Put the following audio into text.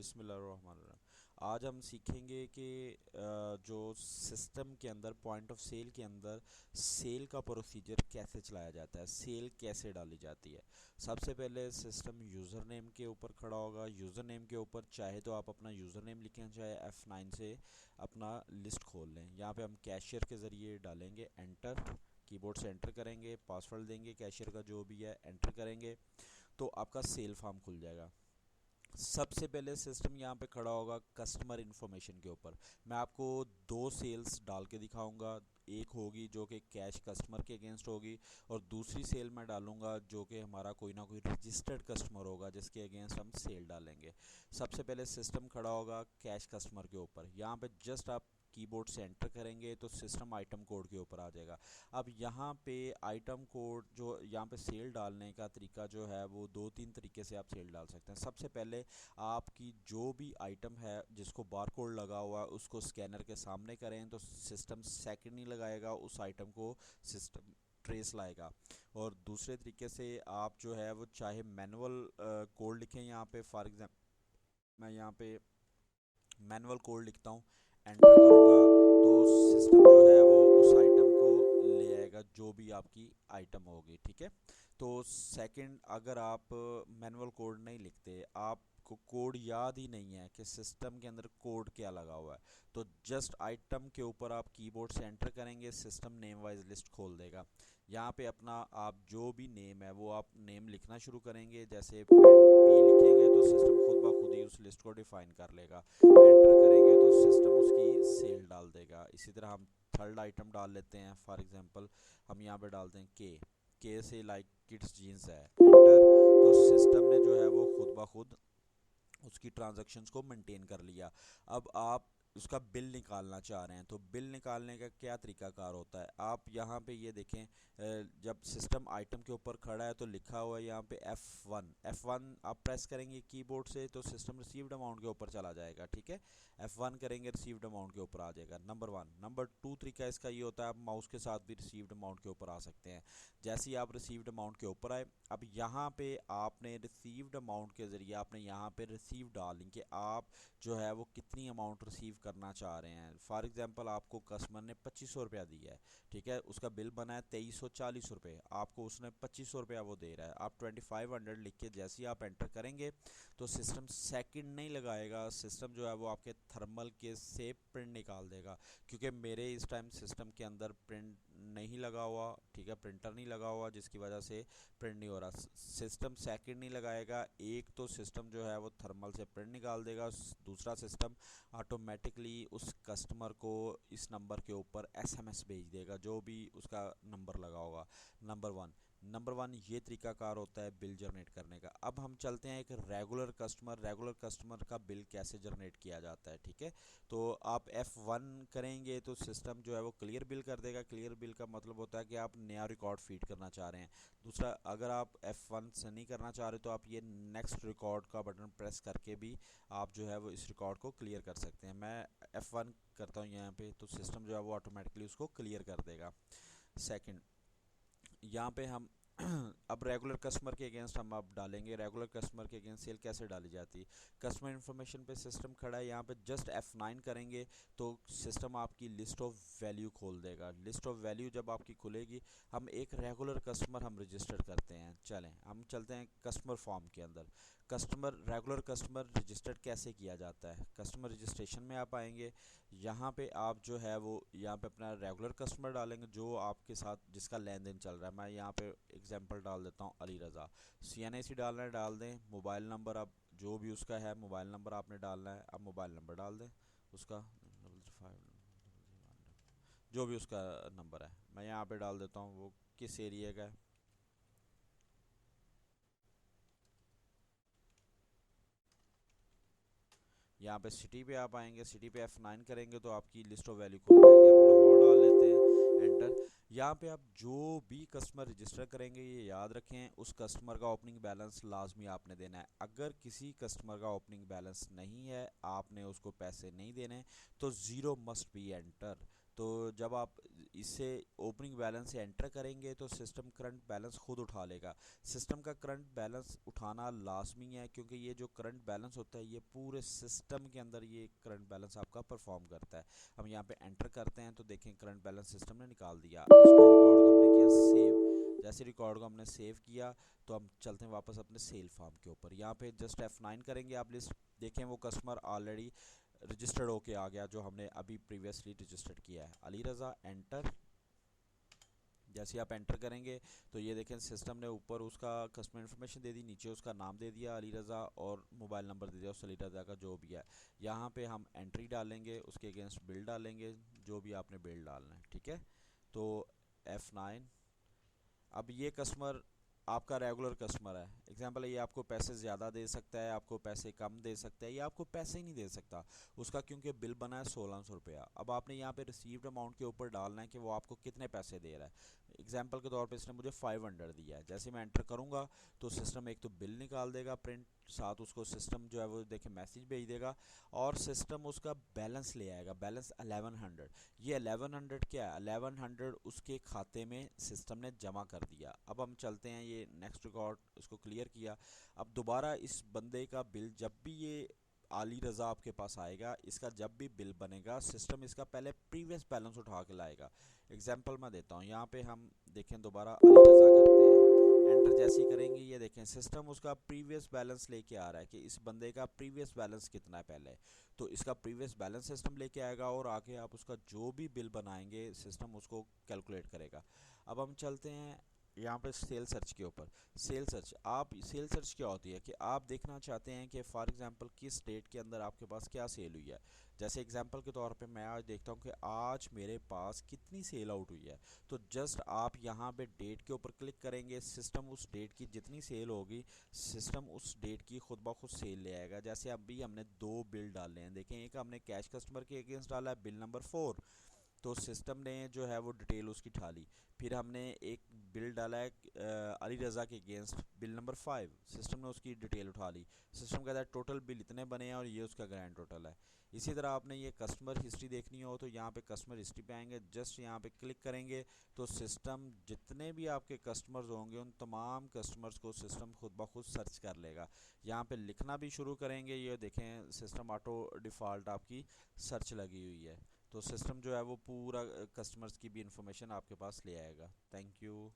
बिस्मिल्लाहिर्रहमानिर्रहीम। आज हम सीखेंगे कि जो सिस्टम के अंदर पॉइंट ऑफ सेल के अंदर सेल का प्रोसीजर कैसे चलाया जाता है, सेल कैसे डाली जाती है। सबसे पहले सिस्टम यूज़र नेम के ऊपर खड़ा होगा। यूज़र नेम के ऊपर चाहे तो आप अपना यूज़र नेम लिखें, चाहे F9 से अपना लिस्ट खोल लें। यहाँ पे हम कैशियर के ज़रिए डालेंगे एंटर, कीबोर्ड से एंटर करेंगे, पासवर्ड देंगे कैशियर का जो भी है, एंटर करेंगे तो आपका सेल फॉर्म खुल जाएगा। सबसे पहले सिस्टम यहाँ पे खड़ा होगा कस्टमर इन्फॉर्मेशन के ऊपर। मैं आपको दो सेल्स डाल के दिखाऊंगा। एक होगी जो कि कैश कस्टमर के अगेंस्ट होगी, और दूसरी सेल मैं डालूंगा जो कि हमारा कोई ना कोई रजिस्टर्ड कस्टमर होगा जिसके अगेंस्ट हम सेल डालेंगे। सबसे पहले सिस्टम खड़ा होगा कैश कस्टमर के ऊपर। यहाँ पे जस्ट आप कीबोर्ड से एंटर करेंगे तो सिस्टम आइटम कोड के ऊपर आ जाएगा। अब यहाँ पे आइटम कोड जो यहाँ पे सेल डालने का तरीका जो है वो दो तीन तरीके से आप सेल डाल सकते हैं। सबसे पहले आपकी जो भी आइटम है जिसको बारकोड लगा हुआ है उसको स्कैनर के सामने करें तो सिस्टम सेकंड नहीं लगाएगा, उस आइटम को सिस्टम ट्रेस लाएगा। और दूसरे तरीके से आप जो है वो चाहे मैनुअल कोड लिखें। यहाँ पे फॉर एग्जांपल मैं यहाँ पे मैनुअल कोड लिखता हूँ, एंटर करूँगा तो सिस्टम जो है वो उस आइटम को ले आएगा जो भी आपकी आइटम होगी। ठीक है, तो सेकंड, अगर आप मैनुअल कोड नहीं लिखते, आपको कोड याद ही नहीं है कि सिस्टम के अंदर कोड क्या लगा हुआ है, तो जस्ट आइटम के ऊपर आप कीबोर्ड से एंटर करेंगे, सिस्टम नेम वाइज लिस्ट खोल देगा। यहाँ पे अपना आप जो भी नेम है वो आप नेम लिखना शुरू करेंगे। जैसे पेन पी लिखेंगे तो सिस्टम खुद ब खुद ही उस लिस्ट को डिफाइन कर लेगा। एंटर करेंगे तो सिस्टम उसकी सेल डाल देगा। इसी तरह हम थर्ड आइटम डाल लेते हैं। फॉर एग्जांपल हम यहाँ पे डालते हैं के से लाइक किड्स जीन्स है, एंटर, तो सिस्टम ने जो है वो खुद ब खुद उसकी ट्रांजैक्शंस को मेंटेन कर लिया। अब आप उसका बिल निकालना चाह रहे हैं तो बिल निकालने का क्या तरीकाकार होता है, आप यहाँ पे ये देखें, जब सिस्टम आइटम के ऊपर खड़ा है तो लिखा हुआ है यहाँ पे F1 आप प्रेस करेंगे कीबोर्ड से तो सिस्टम रिसीव्ड अमाउंट के ऊपर चला जाएगा। ठीक है, F1 करेंगे रिसीव्ड अमाउंट के ऊपर आ जाएगा नंबर 1। नंबर 2 तरीका इसका ये होता है, आप माउस के साथ भी रिसीव्ड अमाउंट के ऊपर आ सकते हैं। जैसे ही आप रिसीव्ड अमाउंट के ऊपर आए, अब यहाँ पे आपने रिसीव्ड अमाउंट के ज़रिए आपने यहाँ पे रिसीव डालें कि आप जो है वो कितनी अमाउंट रिसीव करना चाह रहे हैं। फॉर एग्जांपल आपको कस्टमर ने 2500 रुपया दिया है, ठीक है, उसका बिल बना है 2340 रुपये, आपको उसने 2500 रुपया वो दे रहा है। आप 2500 लिख के जैसे ही आप एंटर करेंगे तो सिस्टम सेकंड नहीं लगाएगा, सिस्टम जो है वो आपके थर्मल के से प्रिंट निकाल देगा। क्योंकि मेरे इस टाइम सिस्टम के अंदर प्रिंट नहीं लगा हुआ, ठीक है, प्रिंटर नहीं लगा हुआ, जिसकी वजह से प्रिंट नहीं हो रहा। सिस्टम सेकंड नहीं लगाएगा, एक तो सिस्टम जो है वो थर्मल से प्रिंट निकाल देगा, दूसरा सिस्टम ऑटोमेटिकली उस कस्टमर को इस नंबर के ऊपर एसएमएस भेज देगा जो भी उसका नंबर लगा होगा। नंबर वन ये तरीकाकार होता है बिल जनरेट करने का। अब हम चलते हैं एक रेगुलर कस्टमर का बिल कैसे जनरेट किया जाता है। ठीक है, तो आप F1 करेंगे तो सिस्टम जो है वो क्लियर बिल कर देगा। क्लियर बिल का मतलब होता है कि आप नया रिकॉर्ड फीड करना चाह रहे हैं। दूसरा, अगर आप F1 से नहीं करना चाह रहे तो आप ये नेक्स्ट रिकॉर्ड का बटन प्रेस करके भी आप जो है वो इस रिकॉर्ड को क्लियर कर सकते हैं। मैं F1 करता हूँ यहाँ पे तो सिस्टम जो है वो ऑटोमेटिकली उसको क्लियर कर देगा। सेकंड, यहाँ पे हम अब रेगुलर कस्टमर के अगेंस्ट हम अब डालेंगे। रेगुलर कस्टमर के अगेंस्ट सेल कैसे डाली जाती है, कस्टमर इन्फॉर्मेशन पे सिस्टम खड़ा है, यहाँ पे जस्ट F9 करेंगे तो सिस्टम आपकी लिस्ट ऑफ वैल्यू खोल देगा। लिस्ट ऑफ वैल्यू जब आपकी खुलेगी, हम एक रेगुलर कस्टमर हम रजिस्टर करते हैं। चलें हम चलते हैं कस्टमर फॉर्म के अंदर। रेगुलर कस्टमर रजिस्टर्ड कैसे किया जाता है, कस्टमर रजिस्ट्रेशन में आप आएंगे। यहाँ पे आप जो है वो यहाँ पे अपना रेगुलर कस्टमर डालेंगे जो आपके साथ जिसका लेन देन चल रहा है। मैं यहाँ पे एग्जांपल डाल देता हूँ अली रज़ा। CNAC डालना है डाल दें, मोबाइल नंबर अब जो भी उसका है मोबाइल नंबर आपने डालना है, अब मोबाइल नंबर डाल दें उसका, जो भी उसका नंबर है। मैं यहाँ पे डाल देता हूँ वो किस एरिया का है। यहाँ पे सिटी पे आप आएंगे, सिटी पे F9 करेंगे तो आपकी लिस्ट ऑफ वैल्यू खुल जाएगी। हम लाहौर डाल लेते हैं, एंटर। यहाँ पे आप जो भी कस्टमर रजिस्टर करेंगे ये याद रखें उस कस्टमर का ओपनिंग बैलेंस लाजमी आपने देना है। अगर किसी कस्टमर का ओपनिंग बैलेंस नहीं है, आपने उसको पैसे नहीं देने, तो ज़ीरो मस्ट बी एंटर। तो जब आप इससे ओपनिंग बैलेंस एंटर करेंगे तो सिस्टम करंट बैलेंस खुद उठा लेगा। सिस्टम का करंट बैलेंस उठाना लाजमी है, क्योंकि ये जो करंट बैलेंस होता है ये पूरे सिस्टम के अंदर ये करंट बैलेंस आपका परफॉर्म करता है। हम यहाँ पे एंटर करते हैं तो देखें करंट बैलेंस सिस्टम ने निकाल दिया। इसको रिकॉर्ड को हमने किया सेव। जैसे रिकॉर्ड को हमने सेव किया तो हम चलते हैं वापस अपने सेल फॉर्म के ऊपर। यहाँ पे जस्ट F9 करेंगे आप लिस्ट देखें, वो कस्टमर ऑलरेडी रजिस्टर्ड होके आ गया जो हमने अभी प्रीवियसली रजिस्टर्ड किया है। अली रज़ा एंटर। जैसे आप एंटर करेंगे तो ये देखें सिस्टम ने ऊपर उसका कस्टमर इन्फॉर्मेशन दे दी, नीचे उसका नाम दे दिया अली रज़ा और मोबाइल नंबर दे दिया उस अली रज़ा का जो भी है। यहाँ पे हम एंट्री डालेंगे, उसके अगेंस्ट बिल डालेंगे जो भी आपने बिल डालना है, ठीक है। तो F9। अब ये कस्टमर आपका रेगुलर कस्टमर है, एग्जांपल है, ये आपको पैसे ज़्यादा दे सकता है, आपको पैसे कम दे सकता है, या आपको पैसे ही नहीं दे सकता। उसका क्योंकि बिल बना है 1600 रुपया। अब आपने यहाँ पे रिसीव्ड अमाउंट के ऊपर डालना है कि वो आपको कितने पैसे दे रहा है। एग्जांपल के तौर पे इसने मुझे 500 दिया है। जैसे मैं एंटर करूँगा तो सिस्टम एक तो बिल निकाल देगा प्रिंट, साथ उसको सिस्टम जो है वो देखे मैसेज भेज देगा, और सिस्टम उसका बैलेंस ले आएगा, बैलेंस 1100। ये 1100 क्या है, 1100 उसके खाते में सिस्टम ने जमा कर दिया। अब हम चलते हैं, ये नेक्स्ट रिकॉर्ड उसको क्लियर किया। अब दोबारा इस बंदे का बिल जब भी ये आली रज़ा आपके पास आएगा, इसका जब भी बिल बनेगा सिस्टम इसका पहले प्रीवियस बैलेंस उठा के लाएगा। एग्जांपल मैं देता हूँ, यहाँ पे हम देखें दोबारा अली रज़ा करते हैं, एंटर जैसे ही करेंगे ये देखें सिस्टम उसका प्रीवियस बैलेंस लेके आ रहा है कि इस बंदे का प्रीवियस बैलेंस कितना है पहले। तो इसका प्रीवियस बैलेंस सिस्टम लेके आएगा और आगे आप उसका जो भी बिल बनाएंगे सिस्टम उसको कैलकुलेट करेगा। अब हम चलते हैं यहाँ पे सेल सर्च के ऊपर। सेल सर्च क्या होती है कि आप देखना चाहते हैं कि फॉर एग्जांपल किस डेट के अंदर आपके पास क्या सेल हुई है। जैसे एग्जांपल के तौर पे मैं आज देखता हूँ कि आज मेरे पास कितनी सेल आउट हुई है। तो जस्ट आप यहाँ पे डेट के ऊपर क्लिक करेंगे, सिस्टम उस डेट की जितनी सेल होगी सिस्टम उस डेट की खुद ब खुद सेल ले आएगा। जैसे अभी हमने दो बिल डाले हैं, देखें एक हमने कैश कस्टमर के अगेंस्ट डाला है बिल नंबर 4, तो सिस्टम ने जो है वो डिटेल उसकी ठाली। फिर हमने एक बिल डाला है अली रज़ा के अगेंस्ट बिल नंबर 5, सिस्टम ने उसकी डिटेल उठा ली। सिस्टम कहता है टोटल बिल इतने बने हैं और ये उसका ग्रैंड टोटल है। इसी तरह आपने ये कस्टमर हिस्ट्री देखनी हो तो यहाँ पे कस्टमर हिस्ट्री पे आएंगे, जस्ट यहाँ पे क्लिक करेंगे तो सिस्टम जितने भी आपके कस्टमर्स होंगे उन तमाम कस्टमर्स को सिस्टम खुद ब खुद सर्च कर लेगा। यहाँ पे लिखना भी शुरू करेंगे, ये देखें सिस्टम ऑटो डिफ़ॉल्ट आपकी सर्च लगी हुई है। तो सिस्टम जो है वो पूरा कस्टमर्स की भी इंफॉर्मेशन आपके पास ले आएगा। Thank you.